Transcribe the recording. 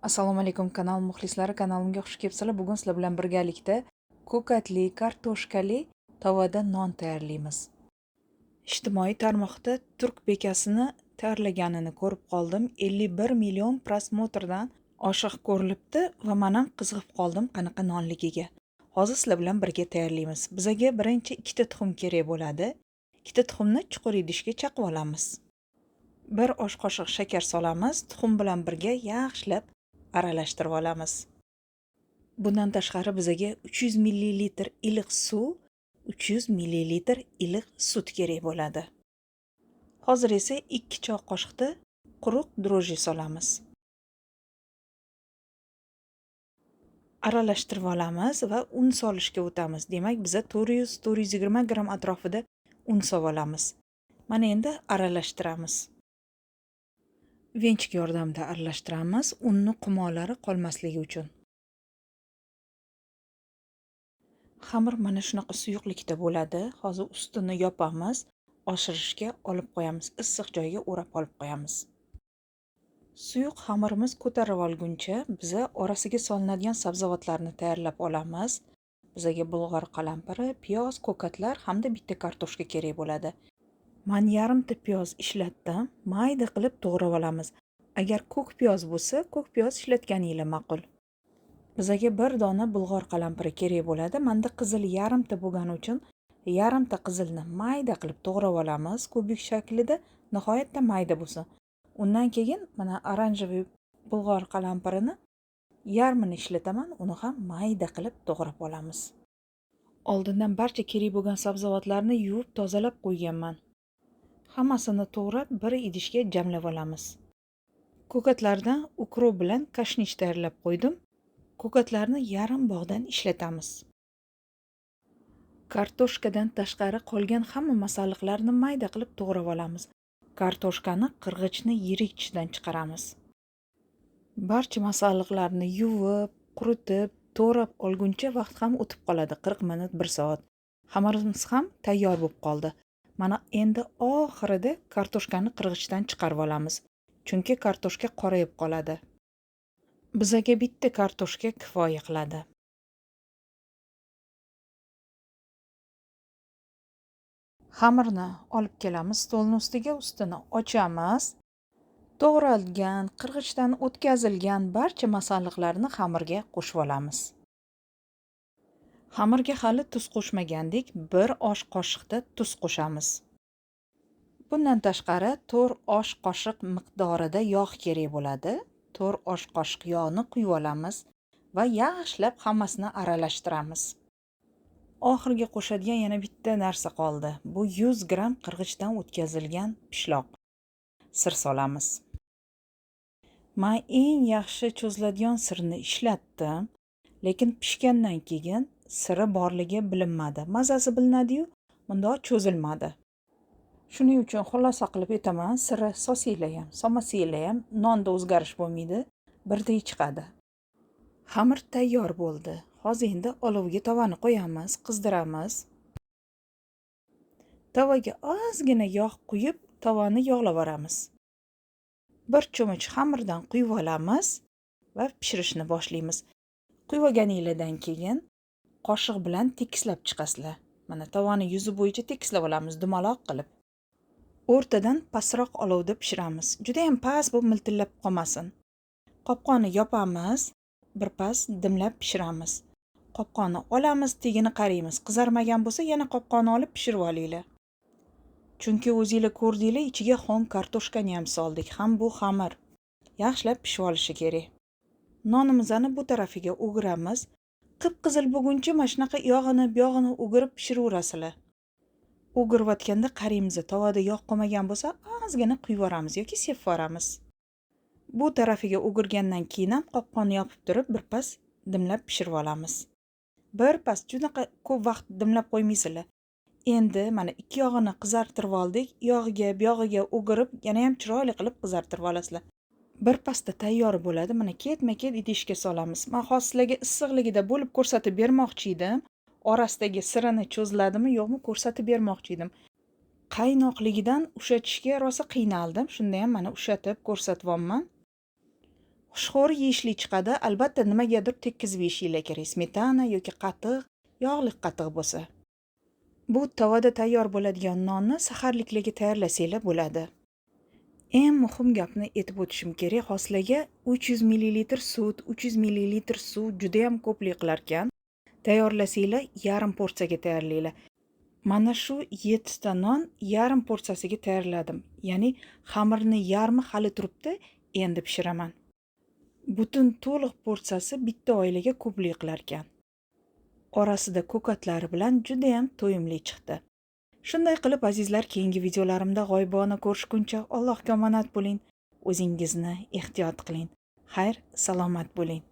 Assalomu alaykum kanal muxlislari, kanalimga xush kelibsizlar. Bugun sizlar bilan birgalikda ko'katli, kartoshkali tovada non tayyorlaymiz. Ijtimoiy tarmoqda turk bekasini tayyorlaganini ko'rib qoldim. 51 million prosmotrdan oshiq ko'rilibdi va men ham qiziqib qoldim qanaqa nonligiga. Hozir sizlar bilan birga tayyorlaymiz. Bizaga birinchi 2 tuxum kerak bo'ladi. 2 tuxumni chuqur idishga chaqib olamiz. 1 osh qoshiq shakar solamiz. Tuxum bilan birga yaxshilab aralashtirib olamiz. Bundan tashqari bizaga 300 ml iliq suv, 300 ml iliq sut kerak bo'ladi. Hozir esa 2 choy qoshiqda quruq dro'jji solamiz. Aralashtirib olamiz va un solishga o'tamiz. Demak, biza 400-420 gram atrofida un solib olamiz. Mana endi aralashtiramiz. Venchik yordamida aralashtiramiz, unni qumolari qolmasligi uchun. Xamir mana shunaqa suyuqlikda bo'ladi. Hozir ustini yopamiz, oshirishga olib qo'yamiz, issiq joyga o'rab olib qo'yamiz. Suyuq xamirimiz ko'tarib olguncha biza orasiga solinadigan sabzavotlarni tayyorlab olamiz. Bizaga bulg'or qalampiri, piyoz, ko'katlar hamda bitta kartoshka kerak bo'ladi. Men yarimta piyoz ishlatdim, mayda qilib to'g'rab olamiz. Agar ko'k piyoz bo'lsa, ko'k piyoz ishlatganingiz ma'qul. Bizaga bir dona bulg'or qalampiri kerak bo'ladi. Menda qizil yarimta bo'lgani uchun yarimta qizilni mayda qilib to'g'rab olamiz, kubik shaklida, nihoyatda mayda bo'lsin. Undan keyin mana oranjoviy bulg'or qalampirini yarmini ishlataman, uni ham mayda qilib to'g'rab olamiz. Oldindan barcha kerak bo'lgan sabzavotlarni yuvib tozalab qo'yganman. Hammasini to'g'rab bir idishga jamlab olamiz. Ko'katlardan ukrop bilan kashnish tayyorlab qo'ydim. Ko'katlarni yarim bog'dan ishlatamiz. Kartoshkadan tashqari qolgan hamma masalliqlarni mayda qilib to'g'rab olamiz. Kartoshkani qirg'ichni yirik ichidan chiqaramiz. Barcha masalliqlarni yuvib, quritib, to'g'rab olguncha vaqt ham o'tib qoladi, 40 minut, 1 soat. Xamirimiz ham tayyor bo'lib qoldi. Mana endi oxirida kartoshkani qirg'ichdan chiqarib olamiz. Chunki kartoshka qorayib qoladi. Bizaga bitta kartoshka kifoya qiladi. Xamirni olib kelamiz, stolning ustiga, ustini ochamiz. To'g'ralgan, qirg'ichdan o'tkazilgan barcha masalliqlarni xamirga qo'shib olamiz. Xamirga hali tuz qo'shmagandik, 1 osh qoshiqda tuz qo'shamiz. Bundan tashqari 4 osh qoshiq miqdorida yog' kerak bo'ladi. 4 osh qoshiq yog'ni quyib olamiz va yaxshilab hammasini aralashtiramiz. Oxirgi qo'shadigan yana bitta narsa qoldi. Bu 100 gram qirg'ichdan o'tkazilgan pishloq. Sir solamiz. Men eng yaxshi cho'ziladigan sirni ishlatdim, lekin pishgandan keyin siri borligi bilinmadi. Mazasi bilinadi-yu, bundoq cho'zilmadi. Shuning uchun xulosa qilib aytaman, siri solsanglar ham, solmasanglar ham nonda o'zgarish bo'lmaydi, birday chiqadi. Xamir tayyor bo'ldi. Hozir endi olovga tovani qo'yamiz, qizdiramiz. Tavaga ozgina yog' quyib, tovani yog'lab olamiz. Bir cho'mich xamirdan quyib olamiz va pishirishni boshlaymiz. Quyib olganingizdan keyin qoshiq bilan tekislab chiqasizlar. Mana tovani yuzi bo'yicha tekislab olamiz dumaloq qilib. O'rtadan pastroq olovda pishiramiz. Juda ham past bo'lib miltillab qolmasin. Qopqonni yopamiz, birpas dimlab pishiramiz. Qopqonni olamiz, tagini qaraymiz. Qizarmagan bo'lsa yana qopqonni olib pishirib olinglar. Chunki o'zingizlar ko'rdinglar, ichiga xom kartoshkani ham soldik. Ham bu xamir yaxshilab pishib olishi kerak. Nonimizni bu tarafiga o'giramiz. Qip-qizil bo'lguncha mana shunaqa yog'ini o'girib pishiraverasizlar. O'girayotganda qaraymiz, tovada yog' qolmagan bo'lsa, ozgina quyib yuboramiz yoki sepib yuboramiz. Bu tarafiga o'girgandan keyin ham qopqonni yopib turib, birpas dimlab pishirib olamiz. Birpas juda ko'p vaqt dimlab qo'ymaysizlar. Endi mana ikki yog'ini qizartirib oldik, yog'iga o'girib, yana ham chiroyli qilib qizartirib olasizlar. Birpasda tayyor bo'ladi. Mana ketma-ket idishga solamiz. Men hozir sizlarga issiqligida bo'lib ko'rsatib bermoqchi edim. Orasidagi sirini cho'ziladimi, yo'qmi ko'rsatib bermoqchi edim. Qaynoqligidan ushlatishga rosa qiynaldim. Shunda ham mana ushatib ko'rsatyapman. Xushxo'ri yeyishli chiqadi, albatta nimagadir tekkizib yeyishinglar kerak. Smetana yoki qatiq, yog'li qatiq bo'lsa. Bu tovada tayyor bo'ladigan nonni saharliklarga tayyorlasanglar bo'ladi. Eng muhim gapni aytib o'tishim kerak, hoslarga 300 ml sut, 300 ml suv juda ham ko'plik qilarkan. Tayyorlasanglar, yarim porsiyaga tayyorlanglar. Mana shu 7 ta non yarim porsiyasiga tayyorladim. Ya'ni xamirni yarmi hali turibdi, endi pishiraman. Butun to'liq porsiyasi bitta oilaga ko'plik qilarkan. Orasida ko'katlari bilan juda ham to'yimli chiqdi. Shunday qilib azizlar, keyingi videolarimda g'oyibona ko'rishguncha Allohga omonat bo'ling. O'zingizni ehtiyot qiling. Xayr, salomat bo'ling.